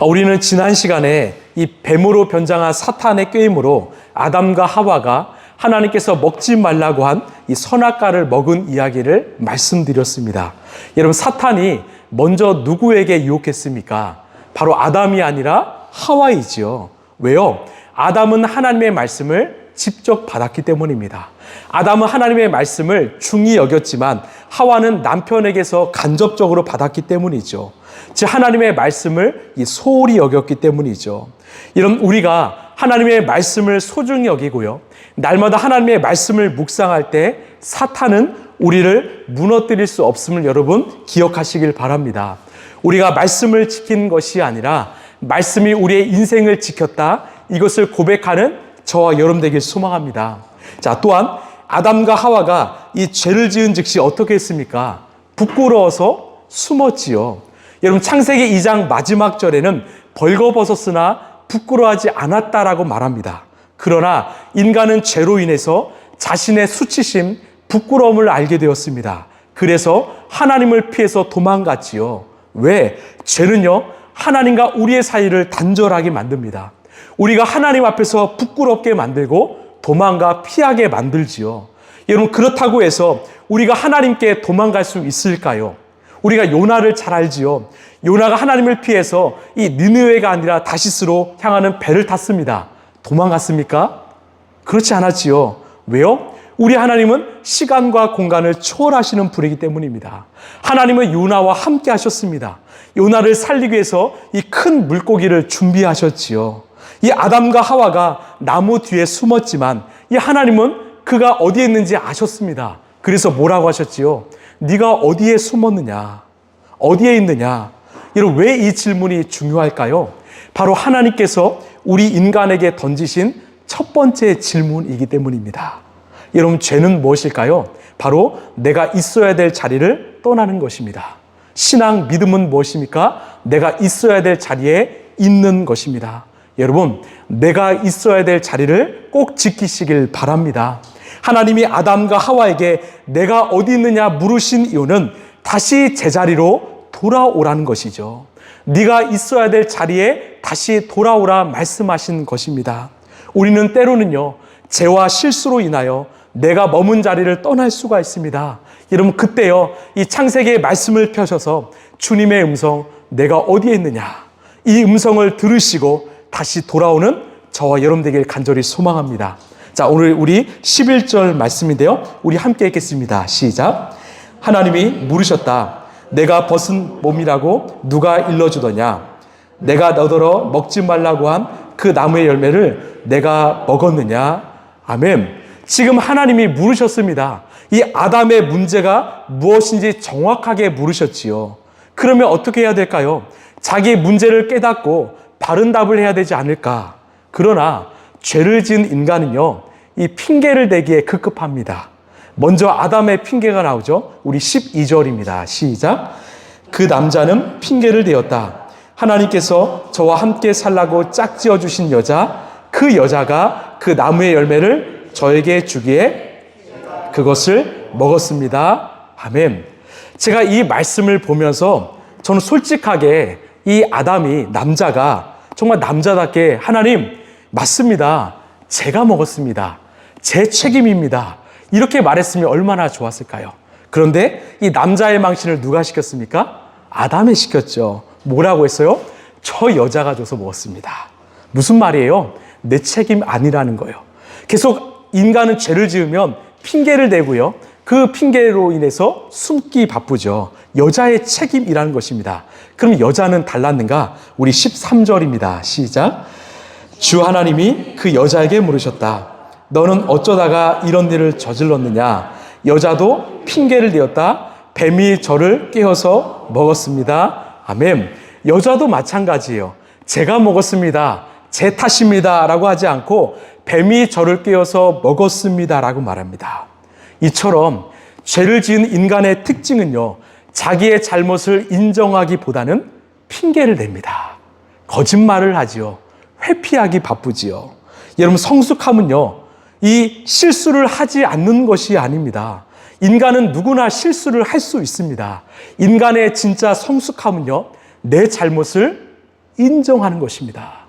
우리는 지난 시간에 이 뱀으로 변장한 사탄의 꾀임으로 아담과 하와가 하나님께서 먹지 말라고 한 이 선악과를 먹은 이야기를 말씀드렸습니다. 여러분, 사탄이 먼저 누구에게 유혹했습니까? 바로 아담이 아니라 하와이지요. 왜요? 아담은 하나님의 말씀을 직접 받았기 때문입니다. 아담은 하나님의 말씀을 중히 여겼지만 하와는 남편에게서 간접적으로 받았기 때문이죠. 즉 하나님의 말씀을 소홀히 여겼기 때문이죠. 이런 우리가 하나님의 말씀을 소중히 여기고요, 날마다 하나님의 말씀을 묵상할 때 사탄은 우리를 무너뜨릴 수 없음을 여러분 기억하시길 바랍니다. 우리가 말씀을 지킨 것이 아니라 말씀이 우리의 인생을 지켰다, 이것을 고백하는 저와 여러분 되길 소망합니다. 자, 또한 아담과 하와가 이 죄를 지은 즉시 어떻게 했습니까? 부끄러워서 숨었지요. 여러분, 창세기 2장 마지막 절에는 벌거벗었으나 부끄러워하지 않았다라고 말합니다. 그러나 인간은 죄로 인해서 자신의 수치심, 부끄러움을 알게 되었습니다. 그래서 하나님을 피해서 도망갔지요. 왜? 죄는요, 하나님과 우리의 사이를 단절하게 만듭니다. 우리가 하나님 앞에서 부끄럽게 만들고 도망가 피하게 만들지요. 여러분, 그렇다고 해서 우리가 하나님께 도망갈 수 있을까요? 우리가 요나를 잘 알지요. 요나가 하나님을 피해서 이 니느웨가 아니라 다시스로 향하는 배를 탔습니다. 도망갔습니까? 그렇지 않았지요. 왜요? 우리 하나님은 시간과 공간을 초월하시는 분이기 때문입니다. 하나님은 요나와 함께 하셨습니다. 요나를 살리기 위해서 이 큰 물고기를 준비하셨지요. 이 아담과 하와가 나무 뒤에 숨었지만 이 하나님은 그가 어디에 있는지 아셨습니다. 그래서 뭐라고 하셨지요? 네가 어디에 숨었느냐? 어디에 있느냐? 여러분, 왜 이 질문이 중요할까요? 바로 하나님께서 우리 인간에게 던지신 첫 번째 질문이기 때문입니다. 여러분, 죄는 무엇일까요? 바로 내가 있어야 될 자리를 떠나는 것입니다. 신앙, 믿음은 무엇입니까? 내가 있어야 될 자리에 있는 것입니다. 여러분, 내가 있어야 될 자리를 꼭 지키시길 바랍니다. 하나님이 아담과 하와에게 내가 어디 있느냐 물으신 이유는 다시 제자리로 돌아오라는 것이죠. 네가 있어야 될 자리에 다시 돌아오라 말씀하신 것입니다. 우리는 때로는요, 죄와 실수로 인하여 내가 머문 자리를 떠날 수가 있습니다. 여러분, 그때요, 이 창세기의 말씀을 펴셔서 주님의 음성, 내가 어디에 있느냐, 이 음성을 들으시고 다시 돌아오는 저와 여러분 되길 간절히 소망합니다. 자, 오늘 우리 11절 말씀인데요, 우리 함께 읽겠습니다. 시작. 하나님이 물으셨다. 내가 벗은 몸이라고 누가 일러주더냐? 내가 너더러 먹지 말라고 한 그 나무의 열매를 내가 먹었느냐? 아멘. 지금 하나님이 물으셨습니다. 이 아담의 문제가 무엇인지 정확하게 물으셨지요. 그러면 어떻게 해야 될까요? 자기의 문제를 깨닫고 바른 답을 해야 되지 않을까? 그러나 죄를 지은 인간은요, 이 핑계를 대기에 급급합니다. 먼저 아담의 핑계가 나오죠. 우리 12절입니다. 시작. 그 남자는 핑계를 대었다. 하나님께서 저와 함께 살라고 짝지어 주신 여자, 그 여자가 그 나무의 열매를 저에게 주기에 그것을 먹었습니다. 아멘. 제가 이 말씀을 보면서 저는 솔직하게 이 아담이, 남자가 정말 남자답게 하나님, 맞습니다. 제가 먹었습니다. 제 책임입니다. 이렇게 말했으면 얼마나 좋았을까요? 그런데 이 남자의 망신을 누가 시켰습니까? 아담이 시켰죠. 뭐라고 했어요? 저 여자가 줘서 먹었습니다. 무슨 말이에요? 내 책임 아니라는 거예요. 계속 인간은 죄를 지으면 핑계를 대고요, 그 핑계로 인해서 숨기 바쁘죠. 여자의 책임이라는 것입니다. 그럼 여자는 달랐는가? 우리 13절입니다. 시작. 주 하나님이 그 여자에게 물으셨다. 너는 어쩌다가 이런 일을 저질렀느냐? 여자도 핑계를 대었다. 뱀이 저를 깨어서 먹었습니다. 아멘. 여자도 마찬가지예요. 제가 먹었습니다. 제 탓입니다. 라고 하지 않고 뱀이 저를 깨어서 먹었습니다. 라고 말합니다. 이처럼 죄를 지은 인간의 특징은요, 자기의 잘못을 인정하기보다는 핑계를 댑니다. 거짓말을 하지요. 회피하기 바쁘지요. 여러분, 성숙함은요, 이 실수를 하지 않는 것이 아닙니다. 인간은 누구나 실수를 할 수 있습니다. 인간의 진짜 성숙함은요, 내 잘못을 인정하는 것입니다.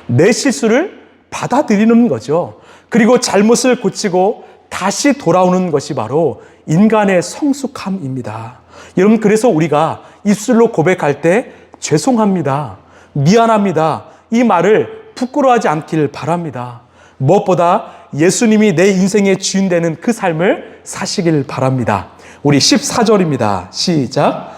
내 실수를 받아들이는 거죠. 그리고 잘못을 고치고 다시 돌아오는 것이 바로 인간의 성숙함입니다. 여러분, 그래서 우리가 입술로 고백할 때 죄송합니다, 미안합니다, 이 말을 부끄러워하지 않길 바랍니다. 무엇보다 예수님이 내 인생의 주인 되는 그 삶을 사시길 바랍니다. 우리 14절입니다. 시작.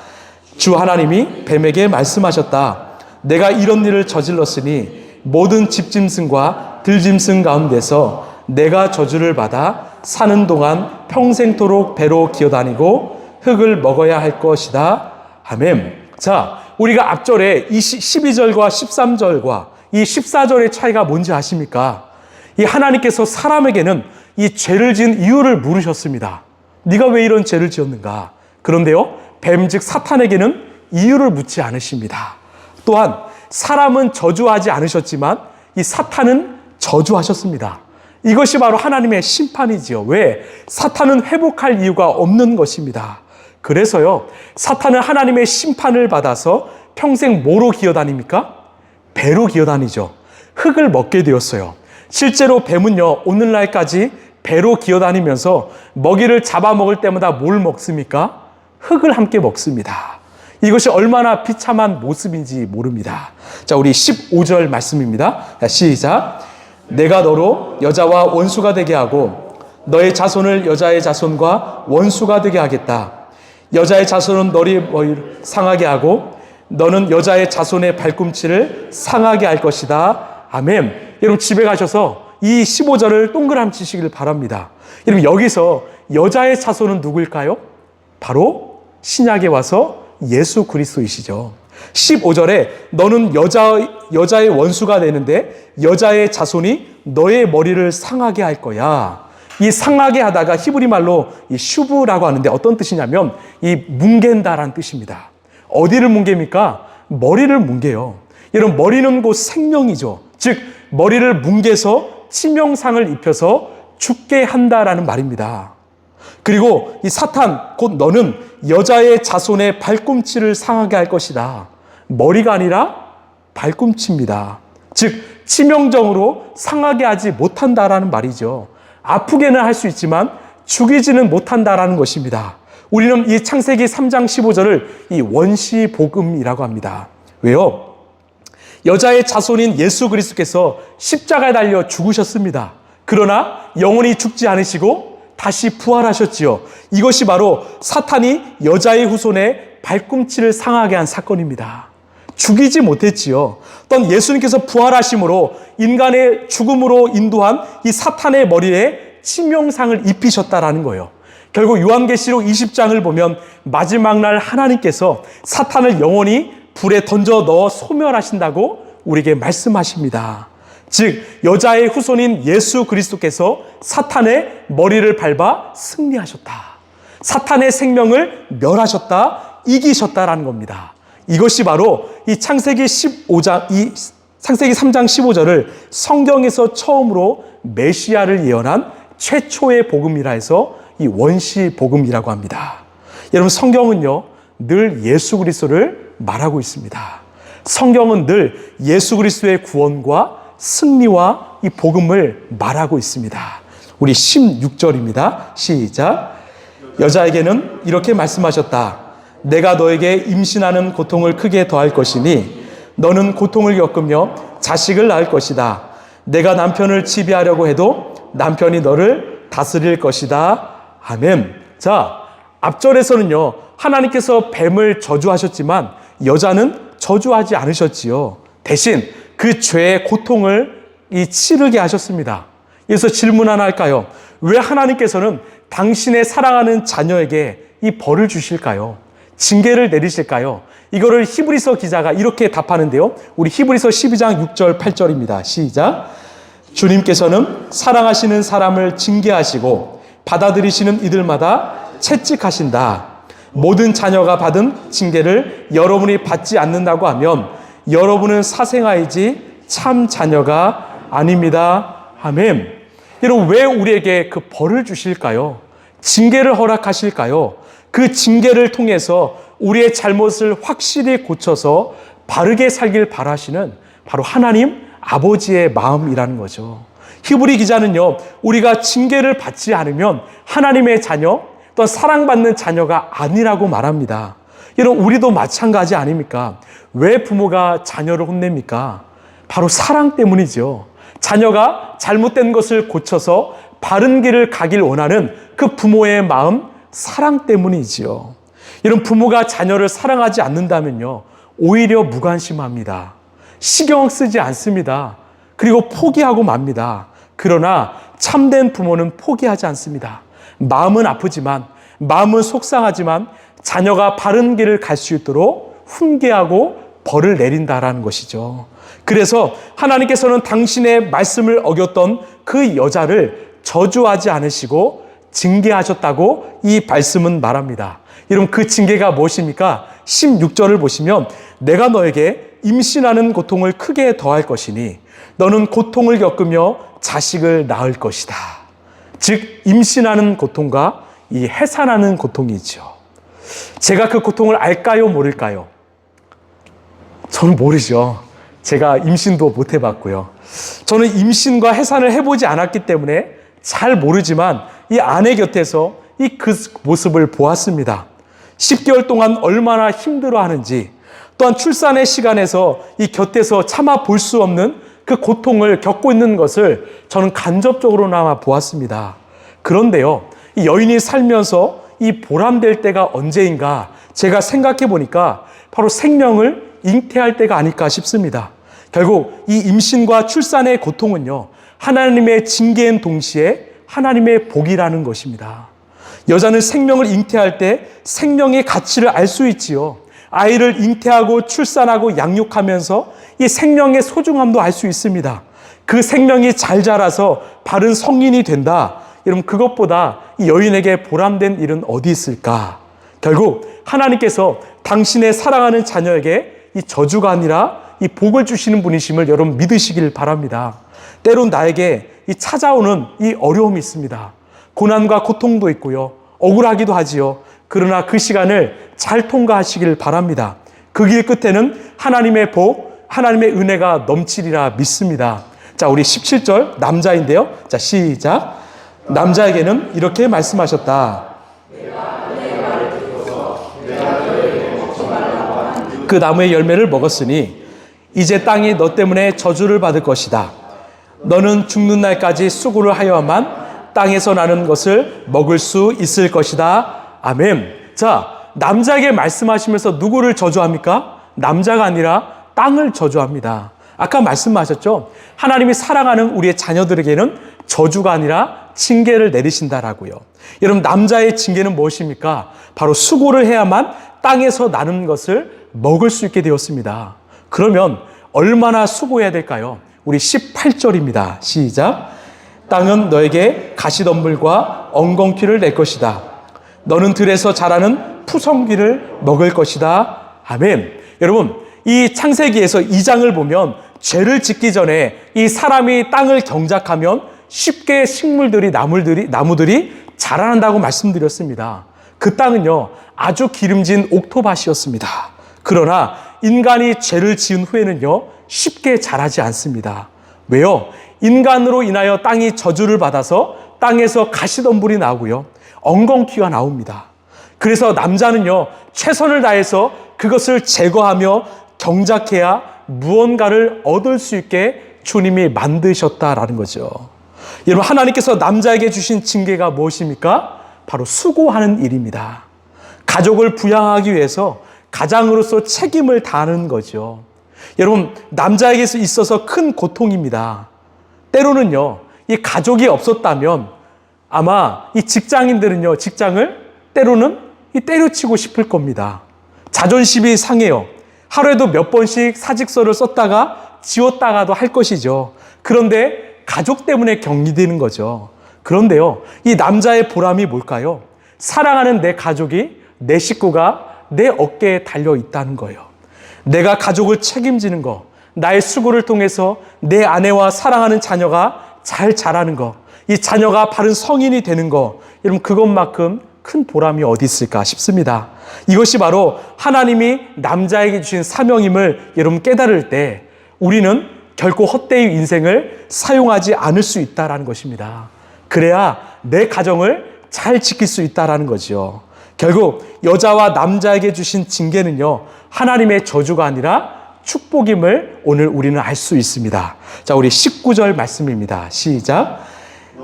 주 하나님이 뱀에게 말씀하셨다. 내가 이런 일을 저질렀으니 모든 집짐승과 들짐승 가운데서 내가 저주를 받아 사는 동안 평생토록 배로 기어다니고 흙을 먹어야 할 것이다. 아멘. 자, 우리가 앞절에 이 12절과 13절과 이 14절의 차이가 뭔지 아십니까? 이 하나님께서 사람에게는 이 죄를 지은 이유를 물으셨습니다. 네가 왜 이런 죄를 지었는가? 그런데요, 뱀 즉 사탄에게는 이유를 묻지 않으십니다. 또한 사람은 저주하지 않으셨지만 이 사탄은 저주하셨습니다. 이것이 바로 하나님의 심판이지요. 왜? 사탄은 회복할 이유가 없는 것입니다. 그래서요, 사탄은 하나님의 심판을 받아서 평생 뭐로 기어다닙니까? 배로 기어다니죠. 흙을 먹게 되었어요. 실제로 뱀은요, 오늘날까지 배로 기어다니면서 먹이를 잡아먹을 때마다 뭘 먹습니까? 흙을 함께 먹습니다. 이것이 얼마나 비참한 모습인지 모릅니다. 자, 우리 15절 말씀입니다. 시작. 내가 너로 여자와 원수가 되게 하고 너의 자손을 여자의 자손과 원수가 되게 하겠다. 여자의 자손은 너의 머리를 상하게 하고 너는 여자의 자손의 발꿈치를 상하게 할 것이다. 아멘. 여러분, 집에 가셔서 이 15절을 동그라미 치시길 바랍니다. 여러분, 여기서 여자의 자손은 누구일까요? 바로 신약에 와서 예수 그리스도이시죠. 15절에 너는 여자의 원수가 되는데 여자의 자손이 너의 머리를 상하게 할 거야. 이 상하게 하다가 히브리 말로 이 슈브라고 하는데 어떤 뜻이냐면 이 뭉갠다라는 뜻입니다. 어디를 뭉갭니까? 머리를 뭉개요. 여러분, 머리는 곧 생명이죠. 즉 머리를 뭉개서 치명상을 입혀서 죽게 한다라는 말입니다. 그리고 이 사탄 곧 너는 여자의 자손의 발꿈치를 상하게 할 것이다. 머리가 아니라 발꿈치입니다. 즉 치명적으로 상하게 하지 못한다라는 말이죠. 아프게는 할 수 있지만 죽이지는 못한다라는 것입니다. 우리는 이 창세기 3장 15절을 이 원시복음이라고 합니다. 왜요? 여자의 자손인 예수 그리스도께서 십자가에 달려 죽으셨습니다. 그러나 영원히 죽지 않으시고 다시 부활하셨지요. 이것이 바로 사탄이 여자의 후손의 발꿈치를 상하게 한 사건입니다. 죽이지 못했지요. 또 예수님께서 부활하심으로 인간의 죽음으로 인도한 이 사탄의 머리에 치명상을 입히셨다라는 거예요. 결국 요한계시록 20장을 보면 마지막 날 하나님께서 사탄을 영원히 불에 던져 넣어 소멸하신다고 우리에게 말씀하십니다. 즉 여자의 후손인 예수 그리스도께서 사탄의 머리를 밟아 승리하셨다. 사탄의 생명을 멸하셨다, 이기셨다라는 겁니다. 이것이 바로 이 창세기 3장 15절을 성경에서 처음으로 메시아를 예언한 최초의 복음이라 해서 이 원시 복음이라고 합니다. 여러분, 성경은요 늘 예수 그리스도를 말하고 있습니다. 성경은 늘 예수 그리스도의 구원과 승리와 이 복음을 말하고 있습니다. 우리 16절입니다. 시작. 여자에게는 이렇게 말씀하셨다. 내가 너에게 임신하는 고통을 크게 더할 것이니 너는 고통을 겪으며 자식을 낳을 것이다. 내가 남편을 지배하려고 해도 남편이 너를 다스릴 것이다. 아멘. 자, 앞절에서는요 하나님께서 뱀을 저주하셨지만 여자는 저주하지 않으셨지요. 대신 그 죄의 고통을 치르게 하셨습니다. 그래서 질문 하나 할까요? 왜 하나님께서는 당신의 사랑하는 자녀에게 이 벌을 주실까요? 징계를 내리실까요? 이거를 히브리서 기자가 이렇게 답하는데요. 우리 히브리서 12장 6절 8절입니다. 시작. 주님께서는 사랑하시는 사람을 징계하시고 받아들이시는 이들마다 채찍하신다. 모든 자녀가 받은 징계를 여러분이 받지 않는다고 하면 여러분은 사생아이지 참 자녀가 아닙니다. 아멘. 여러분, 왜 우리에게 그 벌을 주실까요? 징계를 허락하실까요? 그 징계를 통해서 우리의 잘못을 확실히 고쳐서 바르게 살길 바라시는 바로 하나님 아버지의 마음이라는 거죠. 히브리 기자는요, 우리가 징계를 받지 않으면 하나님의 자녀, 또한 사랑받는 자녀가 아니라고 말합니다. 여러분, 우리도 마찬가지 아닙니까? 왜 부모가 자녀를 혼냅니까? 바로 사랑 때문이죠. 자녀가 잘못된 것을 고쳐서 바른 길을 가길 원하는 그 부모의 마음, 사랑 때문이지요. 이런 부모가 자녀를 사랑하지 않는다면요, 오히려 무관심합니다. 신경 쓰지 않습니다. 그리고 포기하고 맙니다. 그러나 참된 부모는 포기하지 않습니다. 마음은 아프지만, 마음은 속상하지만 자녀가 바른 길을 갈 수 있도록 훈계하고 벌을 내린다라는 것이죠. 그래서 하나님께서는 당신의 말씀을 어겼던 그 여자를 저주하지 않으시고 징계하셨다고 이 말씀은 말합니다. 여러분, 그 징계가 무엇입니까? 16절을 보시면 내가 너에게 임신하는 고통을 크게 더할 것이니 너는 고통을 겪으며 자식을 낳을 것이다. 즉 임신하는 고통과 이 해산하는 고통이죠. 제가 그 고통을 알까요, 모를까요? 저는 모르죠. 제가 임신도 못 해봤고요. 저는 임신과 해산을 해보지 않았기 때문에 잘 모르지만 이 아내 곁에서 이 그 모습을 보았습니다. 10개월 동안 얼마나 힘들어하는지, 또한 출산의 시간에서 이 곁에서 참아 볼 수 없는 그 고통을 겪고 있는 것을 저는 간접적으로나마 보았습니다. 그런데요, 이 여인이 살면서 이 보람될 때가 언제인가 제가 생각해 보니까 바로 생명을 잉태할 때가 아닐까 싶습니다. 결국 이 임신과 출산의 고통은요, 하나님의 징계인 동시에 하나님의 복이라는 것입니다. 여자는 생명을 잉태할 때 생명의 가치를 알 수 있지요. 아이를 잉태하고 출산하고 양육하면서 이 생명의 소중함도 알 수 있습니다. 그 생명이 잘 자라서 바른 성인이 된다. 여러분, 그것보다 이 여인에게 보람된 일은 어디 있을까? 결국 하나님께서 당신의 사랑하는 자녀에게 이 저주가 아니라 이 복을 주시는 분이심을 여러분 믿으시길 바랍니다. 때론 나에게 이 찾아오는 이 어려움이 있습니다. 고난과 고통도 있고요. 억울하기도 하지요. 그러나 그 시간을 잘 통과하시길 바랍니다. 그 길 끝에는 하나님의 복, 하나님의 은혜가 넘치리라 믿습니다. 자, 우리 17절 남자인데요. 자, 시작. 남자에게는 이렇게 말씀하셨다. 그 나무의 열매를 먹었으니 이제 땅이 너 때문에 저주를 받을 것이다. 너는 죽는 날까지 수고를 하여야만 땅에서 나는 것을 먹을 수 있을 것이다. 아멘. 자, 남자에게 말씀하시면서 누구를 저주합니까? 남자가 아니라 땅을 저주합니다. 아까 말씀하셨죠? 하나님이 사랑하는 우리의 자녀들에게는 저주가 아니라 징계를 내리신다라고요. 여러분, 남자의 징계는 무엇입니까? 바로 수고를 해야만 땅에서 나는 것을 먹을 수 있게 되었습니다. 그러면 얼마나 수고해야 될까요? 우리 18절입니다. 시작. 땅은 너에게 가시덤불과 엉겅퀴를 낼 것이다. 너는 들에서 자라는 푸성귀를 먹을 것이다. 아멘. 여러분, 이 창세기에서 2장을 보면 죄를 짓기 전에 이 사람이 땅을 경작하면 쉽게 식물들이, 나무들이 자라난다고 말씀드렸습니다. 그 땅은요, 아주 기름진 옥토밭이었습니다. 그러나 인간이 죄를 지은 후에는요, 쉽게 자라지 않습니다. 왜요? 인간으로 인하여 땅이 저주를 받아서 땅에서 가시덤불이 나오고요, 엉겅퀴가 나옵니다. 그래서 남자는요, 최선을 다해서 그것을 제거하며 경작해야 무언가를 얻을 수 있게 주님이 만드셨다라는 거죠. 여러분, 하나님께서 남자에게 주신 징계가 무엇입니까? 바로 수고하는 일입니다. 가족을 부양하기 위해서 가장으로서 책임을 다하는 거죠. 여러분, 남자에게 있어서 큰 고통입니다. 때로는요, 이 가족이 없었다면 아마 이 직장인들은요, 직장을 때로는 때려치고 싶을 겁니다. 자존심이 상해요. 하루에도 몇 번씩 사직서를 썼다가 지웠다가도 할 것이죠. 그런데 가족 때문에 격리되는 거죠. 그런데요, 이 남자의 보람이 뭘까요? 사랑하는 내 가족이, 내 식구가 내 어깨에 달려 있다는 거예요. 내가 가족을 책임지는 거, 나의 수고를 통해서 내 아내와 사랑하는 자녀가 잘 자라는 거, 이 자녀가 바른 성인이 되는 거, 여러분, 그것만큼 큰 보람이 어디 있을까 싶습니다. 이것이 바로 하나님이 남자에게 주신 사명임을 여러분 깨달을 때 우리는 결코 헛되이 인생을 사용하지 않을 수 있다는 것입니다. 그래야 내 가정을 잘 지킬 수 있다는 거죠. 결국 여자와 남자에게 주신 징계는요, 하나님의 저주가 아니라 축복임을 오늘 우리는 알 수 있습니다. 자, 우리 19절 말씀입니다. 시작.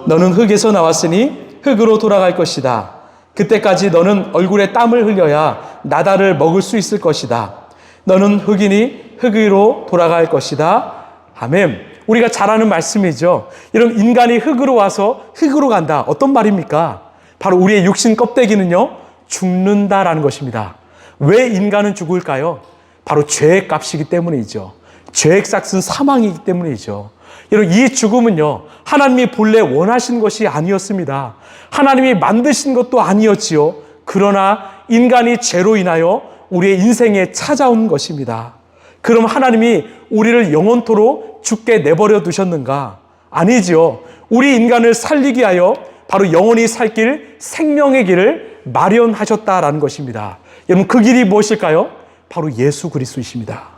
너는 흙에서 나왔으니 흙으로 돌아갈 것이다. 그때까지 너는 얼굴에 땀을 흘려야 나다를 먹을 수 있을 것이다. 너는 흙이니 흙으로 돌아갈 것이다. 아멘. 우리가 잘 아는 말씀이죠. 이런 인간이 흙으로 와서 흙으로 간다. 어떤 말입니까? 바로 우리의 육신 껍데기는요, 죽는다라는 것입니다. 왜 인간은 죽을까요? 바로 죄의 값이기 때문이죠. 죄의 삭은 사망이기 때문이죠. 여러분, 이 죽음은요, 하나님이 본래 원하신 것이 아니었습니다. 하나님이 만드신 것도 아니었지요. 그러나 인간이 죄로 인하여 우리의 인생에 찾아온 것입니다. 그럼 하나님이 우리를 영원토록 죽게 내버려 두셨는가? 아니지요. 우리 인간을 살리기 위하여 바로 영원히 살 길, 생명의 길을 마련하셨다라는 것입니다. 여러분, 그 길이 무엇일까요? 바로 예수 그리스도이십니다.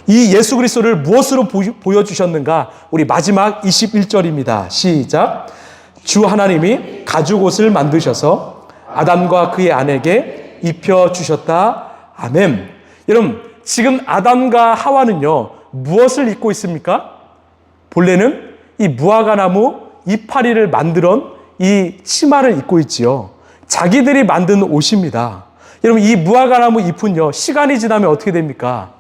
이 예수 그리스도를 무엇으로 보여주셨는가? 우리 마지막 21절입니다. 시작. 주 하나님이 가죽옷을 만드셔서 아담과 그의 아내에게 입혀주셨다. 아멘. 여러분, 지금 아담과 하와는요, 무엇을 입고 있습니까? 본래는 이 무화과나무 이파리를 만들어 이 치마를 입고 있지요. 자기들이 만든 옷입니다. 여러분, 이 무화과나무 잎은요, 시간이 지나면 어떻게 됩니까?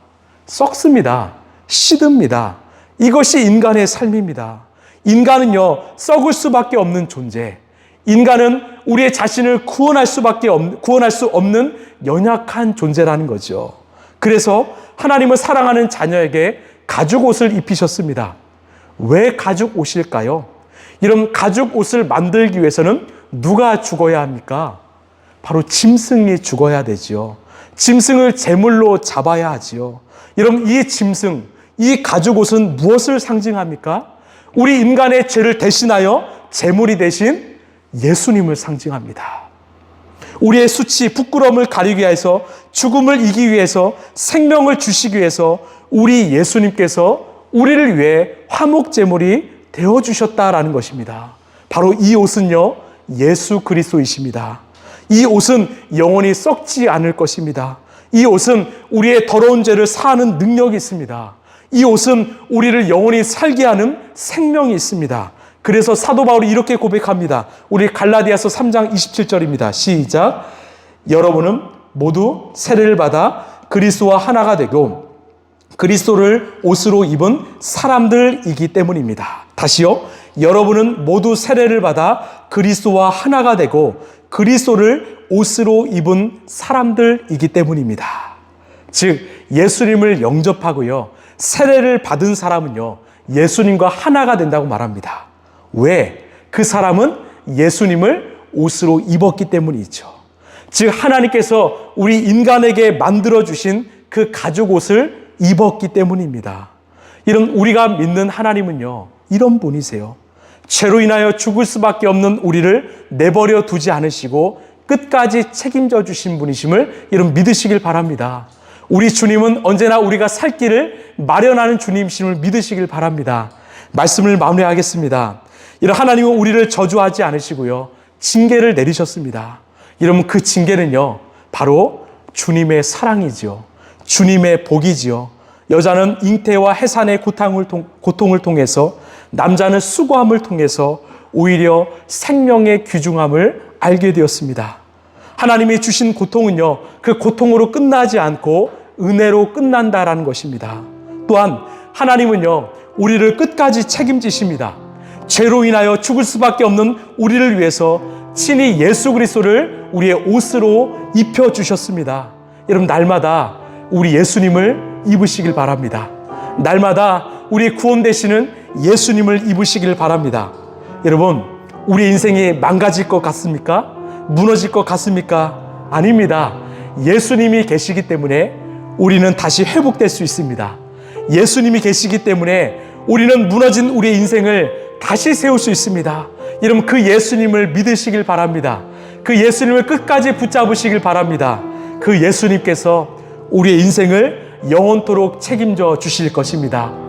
썩습니다. 시듭니다. 이것이 인간의 삶입니다. 인간은요, 썩을 수밖에 없는 존재. 인간은 우리의 자신을 구원할 수 없는 연약한 존재라는 거죠. 그래서 하나님을 사랑하는 자녀에게 가죽 옷을 입히셨습니다. 왜 가죽 옷일까요? 이런 가죽 옷을 만들기 위해서는 누가 죽어야 합니까? 바로 짐승이 죽어야 되지요. 짐승을 제물로 잡아야 하지요. 여러분, 이 짐승, 이 가죽 옷은 무엇을 상징합니까? 우리 인간의 죄를 대신하여 제물이 되신 예수님을 상징합니다. 우리의 수치, 부끄러움을 가리기 위해서, 죽음을 이기기 위해서, 생명을 주시기 위해서 우리 예수님께서 우리를 위해 화목제물이 되어주셨다라는 것입니다. 바로 이 옷은요, 예수 그리스도이십니다. 이 옷은 영원히 썩지 않을 것입니다. 이 옷은 우리의 더러운 죄를 사하는 능력이 있습니다. 이 옷은 우리를 영원히 살게 하는 생명이 있습니다. 그래서 사도 바울이 이렇게 고백합니다. 우리 갈라디아서 3장 27절입니다. 시작. 여러분은 모두 세례를 받아 그리스도와 하나가 되고 그리스도를 옷으로 입은 사람들이기 때문입니다. 다시요. 여러분은 모두 세례를 받아 그리스도와 하나가 되고 그리스도를 옷으로 입은 사람들이기 때문입니다. 즉, 예수님을 영접하고요, 세례를 받은 사람은요, 예수님과 하나가 된다고 말합니다. 왜? 그 사람은 예수님을 옷으로 입었기 때문이죠. 즉, 하나님께서 우리 인간에게 만들어주신 그 가죽 옷을 입었기 때문입니다. 이런 우리가 믿는 하나님은요, 이런 분이세요. 죄로 인하여 죽을 수밖에 없는 우리를 내버려 두지 않으시고 끝까지 책임져 주신 분이심을 여러분 믿으시길 바랍니다. 우리 주님은 언제나 우리가 살 길을 마련하는 주님이심을 믿으시길 바랍니다. 말씀을 마무리하겠습니다. 이런 하나님은 우리를 저주하지 않으시고요, 징계를 내리셨습니다. 여러분, 그 징계는요, 바로 주님의 사랑이지요. 주님의 복이지요. 여자는 잉태와 해산의 고통을 통해서, 남자는 수고함을 통해서 오히려 생명의 귀중함을 알게 되었습니다. 하나님이 주신 고통은요, 그 고통으로 끝나지 않고 은혜로 끝난다라는 것입니다. 또한 하나님은요, 우리를 끝까지 책임지십니다. 죄로 인하여 죽을 수밖에 없는 우리를 위해서 친히 예수 그리스도를 우리의 옷으로 입혀주셨습니다. 여러분, 날마다 우리 예수님을 입으시길 바랍니다. 날마다 우리 구원 되시는 예수님을 입으시길 바랍니다. 여러분, 우리 인생이 망가질 것 같습니까? 무너질 것 같습니까? 아닙니다. 예수님이 계시기 때문에 우리는 다시 회복될 수 있습니다. 예수님이 계시기 때문에 우리는 무너진 우리의 인생을 다시 세울 수 있습니다. 여러분, 그 예수님을 믿으시길 바랍니다. 그 예수님을 끝까지 붙잡으시길 바랍니다. 그 예수님께서 우리의 인생을 영원토록 책임져 주실 것입니다.